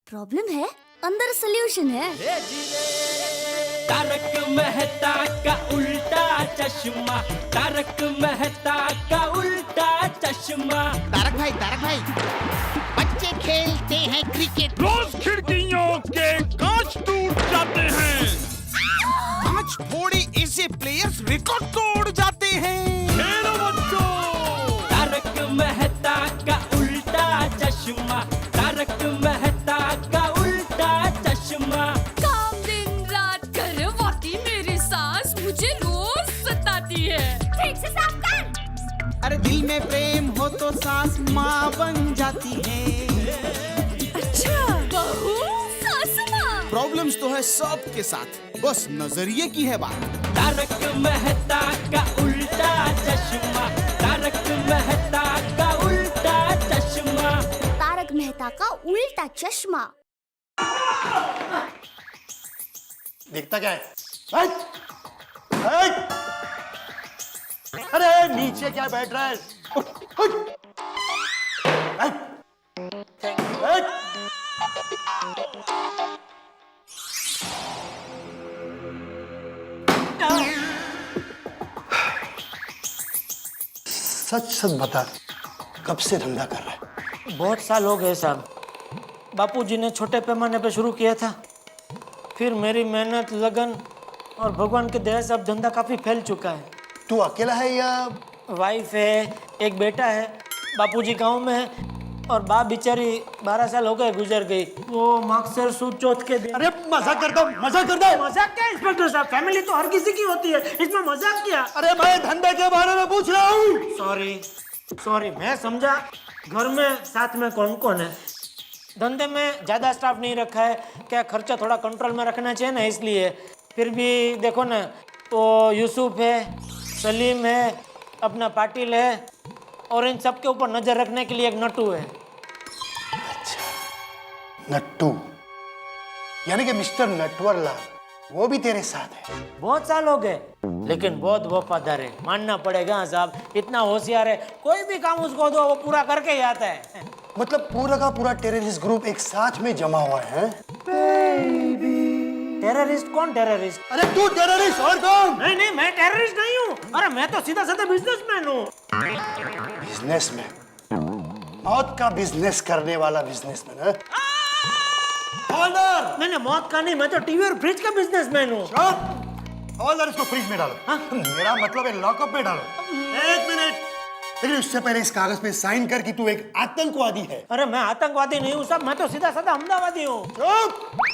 Problem है, अंदर solution है। तारक मेहता का उल्टा चश्मा, तारक मेहता का उल्टा चश्मा। तारक भाई बच्चे खेलते हैं क्रिकेट, रोज खिड़कियों के कांच टूट जाते हैं, आज थोड़े ऐसे प्लेयर्स रिकॉर्ड तोड़ जाते हैं। खेलो बच्चों। तारक मेहता का उल्टा चश्मा, तारक मेहता का उल्टा चश्मा। काम दिन रात करवाती मेरी सास मुझे रोज सताती है। ठीक से साफ कर। अरे दिल में प्रेम हो तो सास माँ बन जाती है। अच्छा, बहू सास माँ। प्रॉब्लम्स तो है सबके साथ, बस नजरिए की है बात। तारक मेहता का उल्टा चश्मा, तारक मेहता का उल्टा चश्मा। तारक मेहता का उल्टा चश्मा। देखता क्या है? हट! अरे नीचे क्या बैठ रहा है? उठ, उठ! हट! हट! सच सच बता, कब से धंधा कर रहा है? बहुत साल हो गए साहब। बापूजी ने छोटे पैमाने पे शुरू किया था, फिर मेरी मेहनत, लगन और भगवान के दया से अब धंधा काफी फैल चुका है। तू अकेला है या? वाइफ है, एक बेटा है, बापूजी गांव में है और बाप बेचारी 12 साल हो गए गुजर गई। वो मकसर सूचौथ के दिन। अरे मजाक करता हूँ, मजाक करता है। मजाक क्या इंस्पेक्टर साहब, फैमिली तो हर किसी की होती है, इसमें मजाक क्या? अरे मैं धंधे के बारे में पूछ रहा हूँ। सॉरी, मैं समझा घर में साथ में कौन कौन है। धंधे में ज्यादा स्टाफ नहीं रखा है, क्या खर्चा थोड़ा कंट्रोल में रखना चाहिए ना, इसलिए। फिर भी देखो ना, वो यूसुफ है, सलीम है, अपना पाटिल है और इन सब के ऊपर नजर रखने के लिए एक नट्टू है। नट्टू यानी कि मिस्टर नटवरलाल, वो भी तेरे साथ है? बहुत साल हो गए, लेकिन बहुत वफादार है, मानना पड़ेगा साहब। इतना होशियार है, कोई भी काम उसको दो वो पूरा करके ही आता है। मतलब पूरा का पूरा टेररिस्ट ग्रुप एक साथ में जमा हुआ है? टेररिस्ट? कौन टेररिस्ट? अरे तू टेररिस्ट और कौन? नहीं, मैं टेररिस्ट नहीं हूँ। अरे मैं तो सीधा साधा बिजनेसमैन हूँ। बिजनेसमैन? मौत का बिजनेस करने वाला बिजनेसमैन है? नहीं, मौत का नहीं, मैं तो टीवी और फ्रिज का बिजनेसमैन हूँ। ऑर्डर इसको फ्रिज में डालो। हाँ? मेरा मतलब है लॉकअप में डालो। एक मिनट, लेकिन उससे पहले इस कागज पे साइन कर कि तू एक आतंकवादी है। अरे मैं आतंकवादी नहीं हूँ साहब, मैं तो सीधा साधा अहमदाबादी हूँ।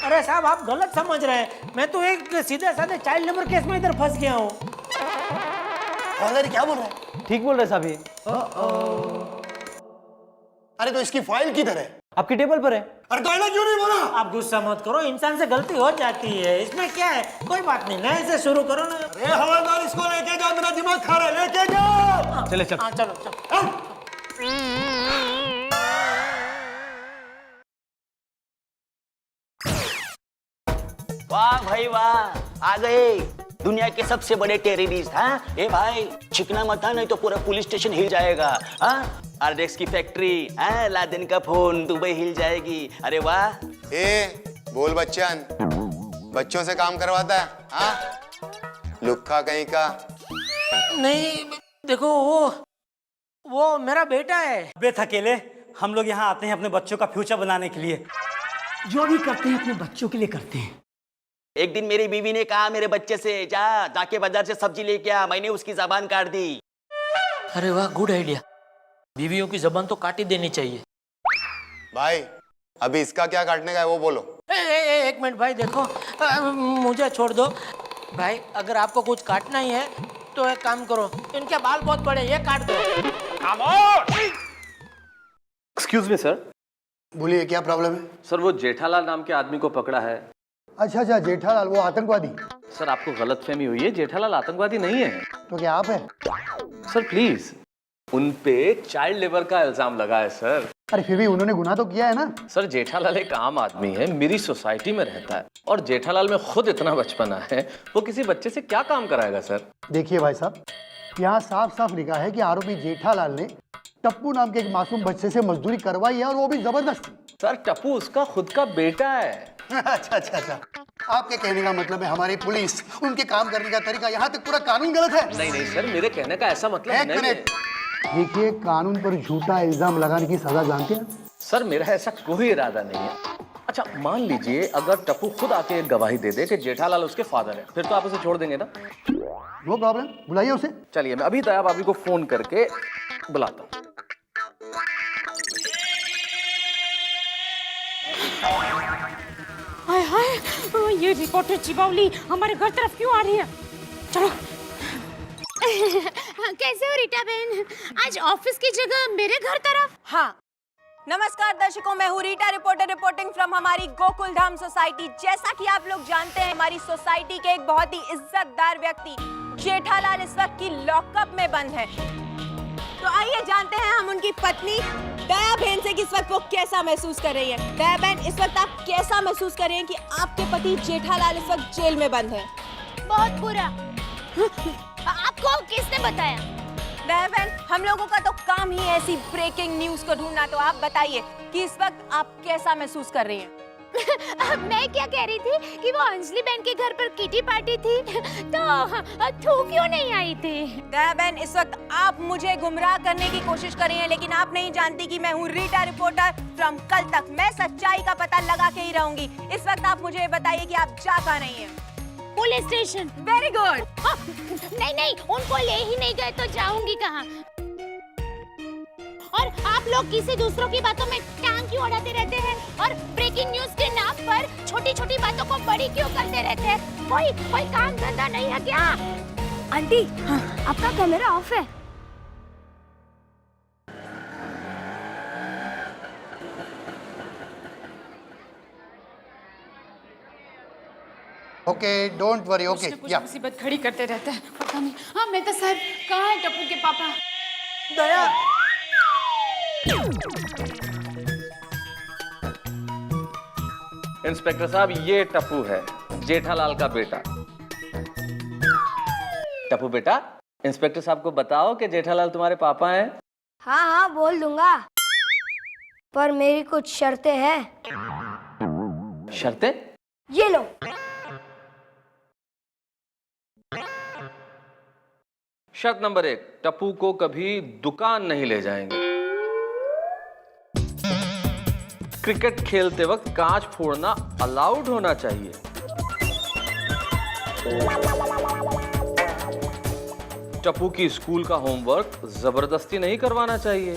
अरे साहब आप गलत समझ रहे हैं, मैं तो एक सीधे साधे चाइल्ड लेबर केस में इधर फंस गया हूँ। ऑर्डर क्या बोल रहा है? ठीक बोल रहे साहब ये। अरे तो इसकी फाइल किधर है? आपकी टेबल पर है। अरे तो क्यों नहीं बोला? आप गुस्सा मत करो, इंसान से गलती हो जाती है, इसमें क्या है, कोई बात नहीं, नए से शुरू करो ना। अरे हवलदार, इसको लेके जाओ, मेरा दिमाग खा रहा है, लेके जाओ। चले चल। हाँ चलो। वाह भाई वाह, आ गए दुनिया के सबसे बड़े टेररिस्ट। हाँ ए भाई, चिकना मत था, नहीं तो पूरा पुलिस स्टेशन हिल जाएगा। हाँ, आरडेक्स की फैक्ट्री, लादेन का फोन, दुबई हिल जाएगी। अरे वाह। ए बोल बच्चन, बच्चों से काम करवाता है? हाँ, लुक्खा कहीं का। नहीं देखो, वो मेरा बेटा है। बेथ अकेले हम लोग यहाँ आते हैं अपने बच्चों का फ्यूचर बनाने के लिए। जो भी करते हैं अपने बच्चों के लिए करते हैं। एक दिन मेरी बीवी ने कहा मेरे बच्चे से, जाके बाजार से सब्जी लेके आ। मैंने उसकी जबान काट दी। अरे वाह, गुड आइडिया। बीवियों की जबान तो काट ही देनी चाहिए। भाई अभी इसका क्या काटने का है वो बोलो। एक मिनट भाई, देखो मुझे छोड़ दो भाई। अगर आपको कुछ काटना ही है तो एक काम करो, इनके बाल बहुत बड़े, ये काट दो। Excuse me sir. बोलिए, क्या प्रॉब्लम है? सर वो जेठालाल नाम के आदमी को पकड़ा है। अच्छा, जेठालाल, वो आतंकवादी? सर आपको गलतफहमी हुई है, जेठालाल आतंकवादी नहीं है। तो क्या आप है? सर प्लीज, उन पे चाइल्ड लेबर का इल्जाम लगा है सर। अरे फिर भी उन्होंने गुनाह तो किया है ना? सर जेठालाल एक आम आदमी है, मेरी सोसाइटी में रहता है और जेठालाल में खुद इतना बचपना है, वो किसी बच्चे से क्या काम कराएगा सर? देखिए भाई साहब, यहाँ साफ साफ लिखा है कि आरोपी जेठालाल ने टप्पू नाम के एक मासूम बच्चे से मजदूरी करवाई है, और वो भी जबरदस्ती। सर टप्पू उसका खुद का बेटा है। अच्छा अच्छा अच्छा, आपके कहने का मतलब है हमारी पुलिस, उनके काम करने का तरीका, यहाँ तक पूरा कानून गलत है। नहीं नहीं सर, मेरे कहने का ऐसा मतलब एक नहीं है। मिनट, देखिए कानून पर झूठा इल्जाम लगाने की सजा जानते हैं? सर मेरा ऐसा कोई इरादा नहीं है। अच्छा मान लीजिए अगर टप्पू खुद आके एक गवाही दे दे कि जेठालाल उसके फादर है, फिर तो आप उसे छोड़ देंगे ना? नो प्रॉब्लम, बुलाइए उसे। चलिए मैं अभी दया भाभी को फोन करके बुलाता हूँ। हाय हाय, ये रिपोर्टर चिबावली हमारे घर तरफ क्यों आ रही है? चलो। कैसे हो रीटा बहन? आज ऑफिस की जगह मेरे घर तरफ? हाँ, नमस्कार दर्शकों, मैं हूँ रीटा, रिपोर्टर रिपोर्टिंग फ्रॉम हमारी गोकुल धाम सोसाइटी। जैसा कि आप लोग जानते हैं, हमारी सोसाइटी के एक बहुत ही इज्जतदार व्यक्ति जेठालाल इस वक्त की लॉकअप में बंद है। तो आइए जानते हैं हम उनकी पत्नी दया बहन से कि इस वक्त वो कैसा महसूस कर रही है। दया बहन, इस वक्त आप कैसा महसूस कर रही हैं कि आपके पति जेठालाल इस वक्त जेल में बंद है? बहुत बुरा। आपको किसने बताया? दया बहन, हम लोगों का तो काम ही है ऐसी ब्रेकिंग न्यूज को ढूंढना, तो आप बताइए कि इस वक्त आप कैसा महसूस कर रही हैं? मैं क्या कह रही थी कि वो अंजलि बहन के घर पर किटी पार्टी थी, तो तू क्यों नहीं आई थी? दया बहन, इस वक्त आप मुझे गुमराह करने की कोशिश कर रही हैं, लेकिन आप नहीं जानती कि मैं हूँ रीटा, रिपोर्टर फ्रॉम कल तक। मैं सच्चाई का पता लगा के ही रहूंगी। इस वक्त आप मुझे बताइए कि आप जा कहाँ रही हैं? Police station. Very good. नहीं नहीं, उनको ले ही नहीं गए तो जाऊंगी कहाँ? और आप लोग किसी दूसरों की बातों में टांग क्यों अड़ाते रहते हैं? और ब्रेकिंग न्यूज के नाम पर छोटी छोटी बातों को बड़ी क्यों करते रहते हैं? कोई काम धंधा नहीं है क्या? आंटी, आपका कैमरा ऑफ है। Okay, don't worry. ओके, या मुसीबत खड़ी करते रहता है, पता नहीं। हाँ मेहता साहब, कहाँ है टप्पू के पापा? दया, इंस्पेक्टर साहब ये टप्पू है, जेठालाल का बेटा। टप्पू बेटा, इंस्पेक्टर साहब को बताओ कि जेठालाल तुम्हारे पापा हैं। हाँ हाँ बोल दूंगा, पर मेरी कुछ शर्तें हैं। शर्तें? ये लो। शर्त नंबर 1, टप्पू को कभी दुकान नहीं ले जाएंगे। क्रिकेट खेलते वक्त कांच फोड़ना अलाउड होना चाहिए। टप्पू की स्कूल का होमवर्क जबरदस्ती नहीं करवाना चाहिए।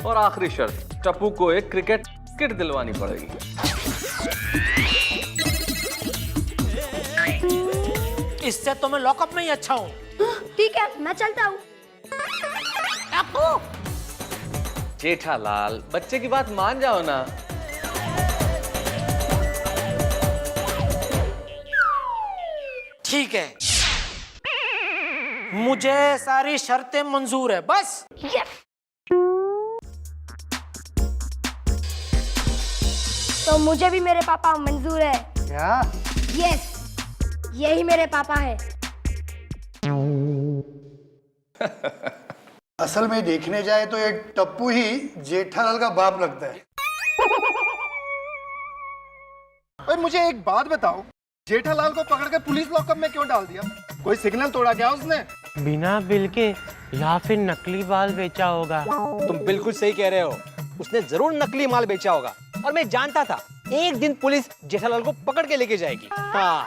और आखिरी शर्त, टप्पू को एक क्रिकेट किट दिलवानी पड़ेगी। इससे तो मैं लॉकअप में ही अच्छा हूँ। ठीक है, मैं चलता हूँ। जेठालाल, बच्चे की बात मान जाओ ना। ठीक है, मुझे सारी शर्तें मंजूर है, बस। तो मुझे भी मेरे पापा मंजूर है। क्या? यस, यही मेरे पापा है। असल में देखने जाए तो ये टप्पू ही जेठालाल का बाप लगता है। और मुझे एक बात बताओ, जेठालाल को पकड़ के पुलिस लॉकअप में क्यों डाल दिया? कोई सिग्नल तोड़ा क्या उसने? बिना बिल के या फिर नकली बाल बेचा होगा। तुम बिल्कुल सही कह रहे हो, उसने जरूर नकली माल बेचा होगा। और मैं जानता था एक दिन पुलिस जेठालाल को पकड़ के लेके जाएगी। हाँ।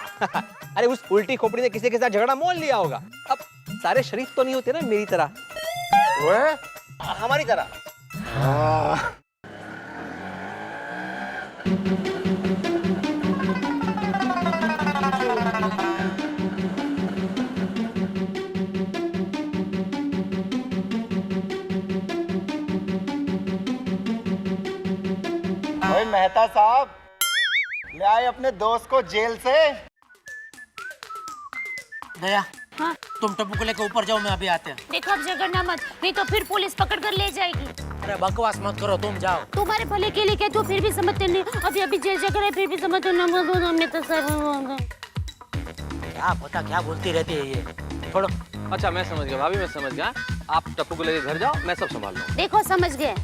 अरे उस उल्टी खोपड़ी ने किसी के साथ झगड़ा मोल लिया होगा। अब सारे शरीफ तो नहीं होते ना मेरी तरह, हमारी तरह। ओए मेहता साहब, ले आए अपने दोस्त को जेल से। दया, हाँ? तुम टप्पू को लेकर ऊपर जाओ, मैं अभी आते हैं। देखो अब झगड़ना मत, नहीं तो फिर पुलिस पकड़ कर ले जाएगी। अरे बकवास मत करो, तुम जाओ। तुम्हारे भले के लिए क्या, तो फिर भी समझते नहीं। अभी जेल जगह है, फिर भी समझते नहीं। क्या पता क्या बोलती रहती है ये। छोड़ो, अच्छा मैं समझ गया भाभी, मैं समझ गया। आप टप्पू को लेकर घर जाओ, मैं सब संभाल लूंगा। देखो समझ गए।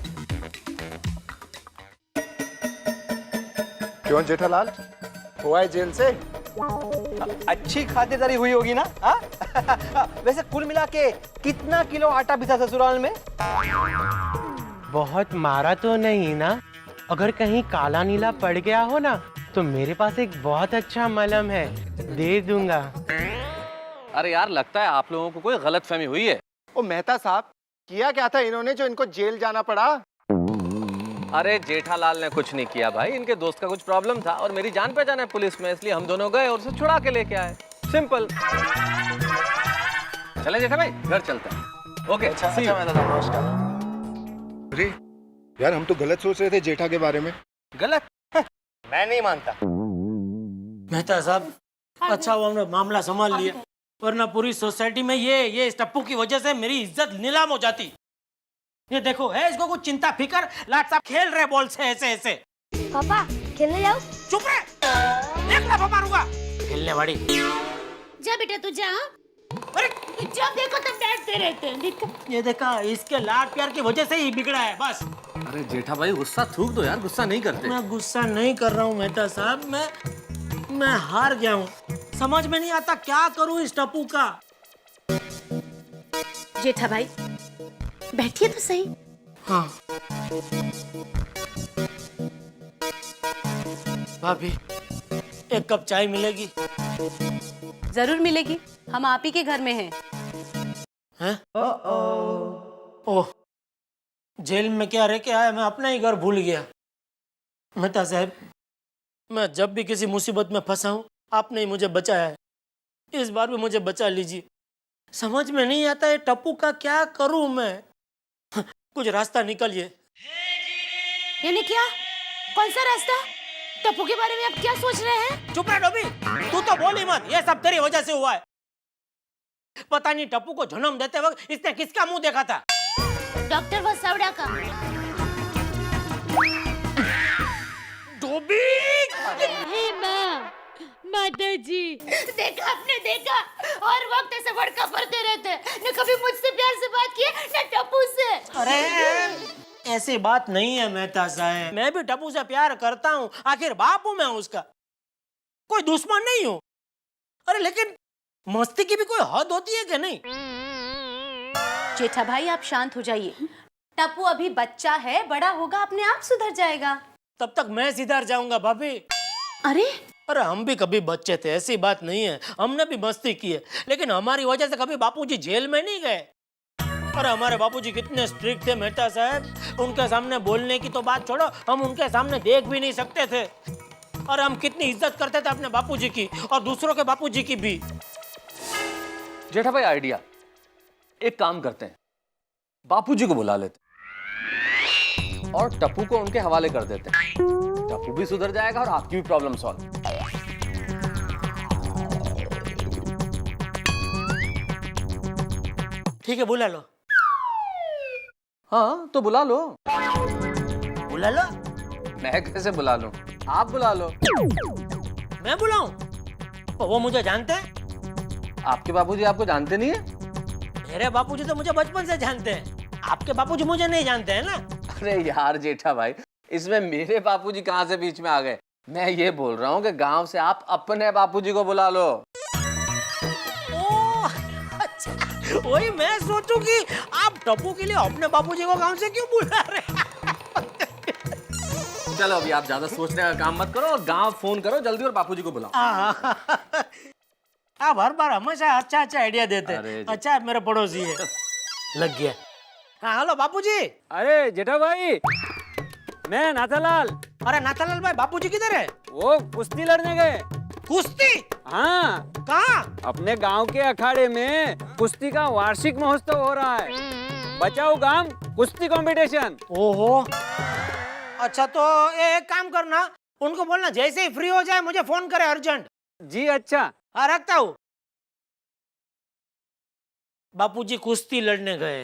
क्यों जेठालाल, हुआ है जेल से? अच्छी खातिरदारी हुई होगी ना? वैसे कुल मिला के कितना किलो आटा पिसा ससुराल में? बहुत मारा तो नहीं ना? अगर कहीं काला नीला पड़ गया हो ना तो मेरे पास एक बहुत अच्छा मलहम है, दे दूंगा। अरे यार, लगता है आप लोगों को कोई गलतफहमी हुई है। ओ मेहता साहब, किया क्या था इन्होंने जो इनको जेल जाना पड़ा? अरे जेठालाल ने कुछ नहीं किया भाई, इनके दोस्त का कुछ प्रॉब्लम था और मेरी जान पहचान है पुलिस में, इसलिए हम दोनों गए और उसे छुड़ा के लेके आए। सिंपल। चले जेठा भाई, घर चलते हैं। ओके, अच्छा नमस्कार। अरे यार, हम तो गलत सोच रहे थे जेठा के बारे में। गलत? मैं नहीं मानता। मेहता साहब, अच्छा वो हमने मामला संभाल लिया, वरना पूरी सोसाइटी में ये इस टप्पू की वजह से मेरी इज्जत नीलाम हो जाती। ये देखो है, इसको कुछ चिंता फिकर, लाट साहब खेल रहे बॉल से ऐसे ऐसे। पापा खेलने जाओ। चुप रहे, एक लाफा मारूंगा। खेलने वाली। जा बेटा तू जा। अरे जब देखो तब डांटते रहते हैं। देखो ये देखा, इसके लाड प्यार की वजह से ही बिगड़ा है बस। अरे जेठा भाई गुस्सा थूक दो यार, गुस्सा नहीं करते। मैं गुस्सा नहीं कर रहा हूँ मेहता साहब, मैं हार गया हूँ। समझ में नहीं आता क्या करूँ इस टप्पू का। जेठा भाई बैठिए तो सही। हाँ भाभी, एक कप चाय मिलेगी? जरूर मिलेगी, हम आप ही के घर में हैं। हैं? ओह, जेल में क्या रह के आया, मैं अपना ही घर भूल गया। मेहता साहब, मैं जब भी किसी मुसीबत में फंसा हूँ आपने ही मुझे बचाया है, इस बार भी मुझे बचा लीजिए। समझ में नहीं आता है टप्पू का क्या करूँ मैं। कुछ रास्ता निकालिए। यानी क्या? कौन सा रास्ता? टप्पू के बारे में आप क्या सोच रहे हैं? चुप रह डोबी, तू तो बोली मत, ये सब तेरी वजह से हुआ है। पता नहीं टप्पू को जन्म देते वक्त इसने किसका मुंह देखा था? डॉक्टर वसावड़ा का। डोबी! हे माँ, माता जी, देखा आपने देखा, और वक्त ऐसे वड़का पड़ते रहते, न कभी मुझसे प्यार से बात किए न टप्पू से। अरे ऐसी बात नहीं है मेहता साहब, मैं भी टप्पू से प्यार करता हूँ, आखिर बाप हूँ मैं उसका, कोई दुश्मन नहीं हूँ। अरे लेकिन मस्ती की भी कोई हद होती है कि नहीं? जेठा भाई आप शांत हो जाइए, टप्पू अभी बच्चा है, बड़ा होगा अपने आप सुधर जाएगा। तब तक मैं सुधर जाऊंगा भाभी। अरे हम भी कभी बच्चे थे, ऐसी बात नहीं है, हमने भी मस्ती की है, लेकिन हमारी वजह से कभी बापूजी जेल में नहीं गए। अरे हमारे बापूजी कितने स्ट्रिक्ट थे मेहता साहब, उनके सामने बोलने की तो बात छोड़ो, हम उनके सामने देख भी नहीं सकते थे। और हम कितनी इज्जत करते थे अपने बापूजी की और दूसरों के बापूजी की भी। जेठा भाई आइडिया, एक काम करते हैं, बापूजी को बुला लेते और टप्पू को उनके हवाले कर देते हैं। टप्पू भी सुधर जाएगा और आपकी भी प्रॉब्लम सॉल्व। ठीक है, बुला लो। हाँ तो बुला लो। बुला लो? मैं कैसे बुला लूं? आप बुला लो। मैं बुलाऊं? वो मुझे जानते हैं? आपके बापूजी आपको जानते नहीं है? मेरे बापूजी तो मुझे बचपन से जानते हैं, आपके बापूजी मुझे नहीं जानते हैं ना। अरे यार जेठा भाई, इसमें मेरे बापूजी कहाँ से बीच में आ गए? मैं ये बोल रहा हूँ कि गांव से आप अपने बापूजी को बुला लो। ओह अच्छा, वही मैं सोचूं कि आप टप्पू के लिए अपने बापूजी को गांव से क्यों बुला रहे हैं? चलो अभी आप ज्यादा सोचने का काम मत करो और गांव फोन करो जल्दी और बापूजी को बुलाओ। आप हर बार हमेशा अच्छा आइडिया देते हैं। अच्छा मेरे पड़ोसी है, लग गया। हाँ हेलो बापूजी। अरे जेठा भाई, मैं नाथालाल। अरे नाथालाल भाई, बापूजी किधर है? वो कुश्ती लड़ने गए। कुश्ती? हाँ। कहाँ? अपने गांव के अखाड़े में कुश्ती का वार्षिक महोत्सव हो रहा है, बचाओ गांव कुश्ती कंपटीशन। ओहो, अच्छा तो एक काम करना, उनको बोलना जैसे ही फ्री हो जाए मुझे फोन करे अर्जेंट। जी अच्छा। हाँ रखता हूँ। बापूजी कुश्ती लड़ने गए।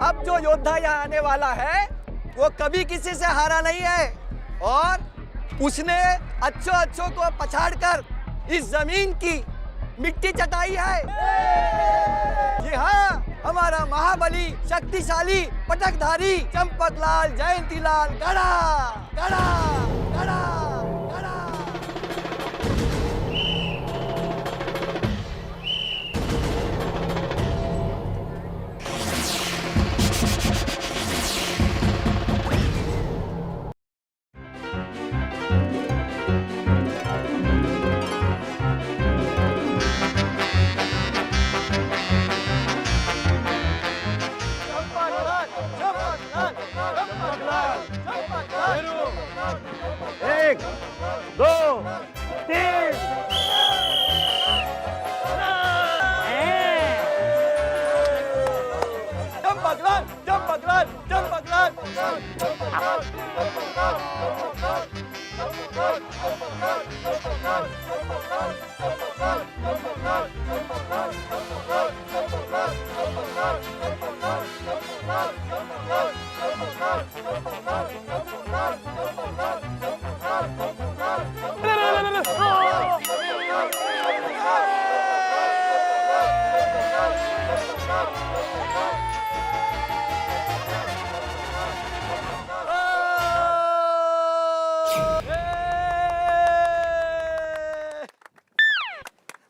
अब जो योद्धा यहाँ आने वाला है वो कभी किसी से हारा नहीं है और उसने अच्छों को पछाड़कर इस जमीन की मिट्टी चटाई है। जी हाँ, हमारा महाबली, शक्तिशाली, पटकधारी चंपकलाल जयंतीलाल गड़ा गड़ा गड़ा गड़ा। एक, दो, तीन। चंपकलाल चंपकलाल चंपकलाल।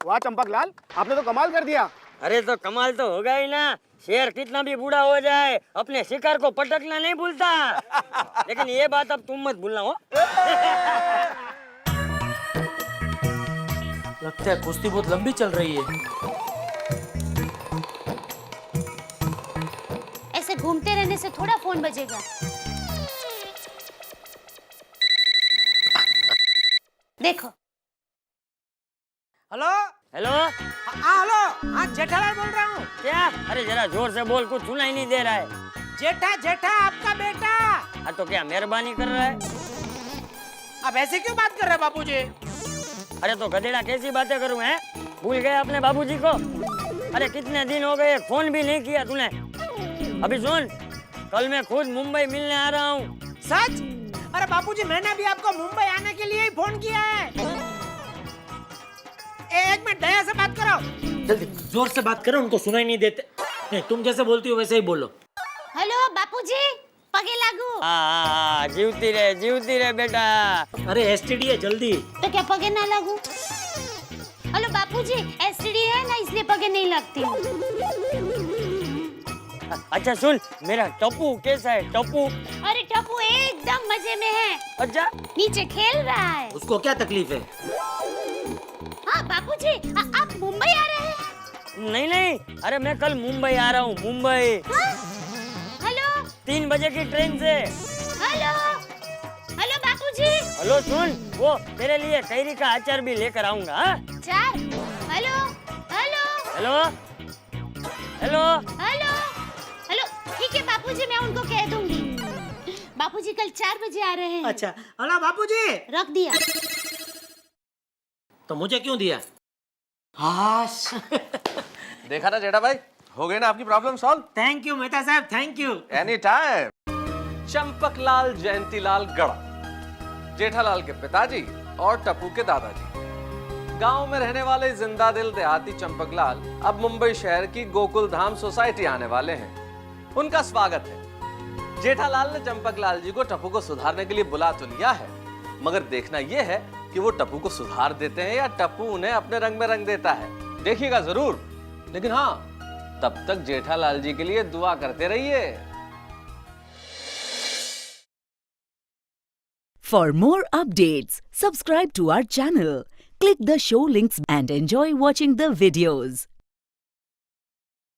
वाह चंपकलाल, आपने तो कमाल कर दिया। अरे तो कमाल तो होगा ही ना। शेर कितना भी बूढ़ा हो जाए अपने शिकार को पटकना नहीं भूलता। लेकिन ये बात अब तुम मत भूलना हो। लगता है कुश्ती बहुत लंबी चल रही है। ऐसे घूमते रहने से थोड़ा फोन बजेगा। देखो। Hello hello. हेलो, हाँ जेठालाल बोल रहा हूँ। क्या? अरे जरा जोर से बोल, कुछ सुनाई नहीं दे रहा है। जेठा जेठा आपका बेटा। हाँ तो क्या मेहरबानी कर रहा है? अब ऐसे क्यों बात कर रहे हैं बापूजी? अरे तो गधेड़ा कैसी बातें करूं हैं? भूल गए अपने बाबूजी को? अरे कितने दिन हो गए, फोन भी नहीं किया तूने। अभी सुन, कल मैं खुद मुंबई मिलने आ रहा हूँ। सच? अरे बापूजी, मैंने भी आपको मुंबई आने के लिए ही फोन किया है। एक मिनट, दया से बात करो। जल्दी जोर से बात करो, उनको सुनाई नहीं देते। नहीं, तुम जैसे बोलती हो वैसे ही बोलो। हेलो बापूजी, पगे लागू। जीवती रे बेटा। अरे एसटीडी है, जल्दी। तो क्या पगे ना लागू? हेलो बापूजी, एसटीडी है ना, इसलिए पगे नहीं लगती हूँ। अच्छा सुन, मेरा टप्पू कैसा है? टप्पू? अरे टप्पू एकदम मजे में है। अच्छा, नीचे खेल रहा है। उसको क्या तकलीफ है? हाँ बापूजी, आप मुंबई आ रहे हैं? नहीं नहीं, अरे मैं कल मुंबई आ रहा हूँ, मुंबई। हाँ? हेलो, 3 बजे की ट्रेन से। हेलो हेलो बापूजी। हेलो सुन, वो तेरे लिए कैरी का अचार भी लेकर आऊंगा। हाँ? चार। Hello hello hello hello hello hello, ठीक है बापूजी, मैं उनको कह दूंगी। बापूजी कल 4 बजे आ रहे हैं। अच्छा, हेलो बापूजी। रख दिया। तो मुझे क्यों दिया? देखा ना जेठा भाई, हो गई ना आपकी problem solve. Thank you Mehta साहब, thank you. Any time. Champaklal Jayantilal Gada, Jethalal के पिताजी और टप्पू के दादाजी। गांव में रहने वाले जिंदा दिल देहाती चंपकलाल अब मुंबई शहर की गोकुल धाम सोसाइटी आने वाले हैं। उनका स्वागत है। जेठालाल ने चंपकलाल जी को टप्पू को सुधारने के लिए बुला तो लिया है, मगर देखना यह है कि वो टप्पू को सुधार देते हैं या टप्पू उन्हें अपने रंग में रंग देता है। देखिएगा जरूर। लेकिन हाँ, तब तक जेठालाल जी के लिए दुआ करते रहिए। For more updates, subscribe to our channel, click the show links and enjoy watching the videos.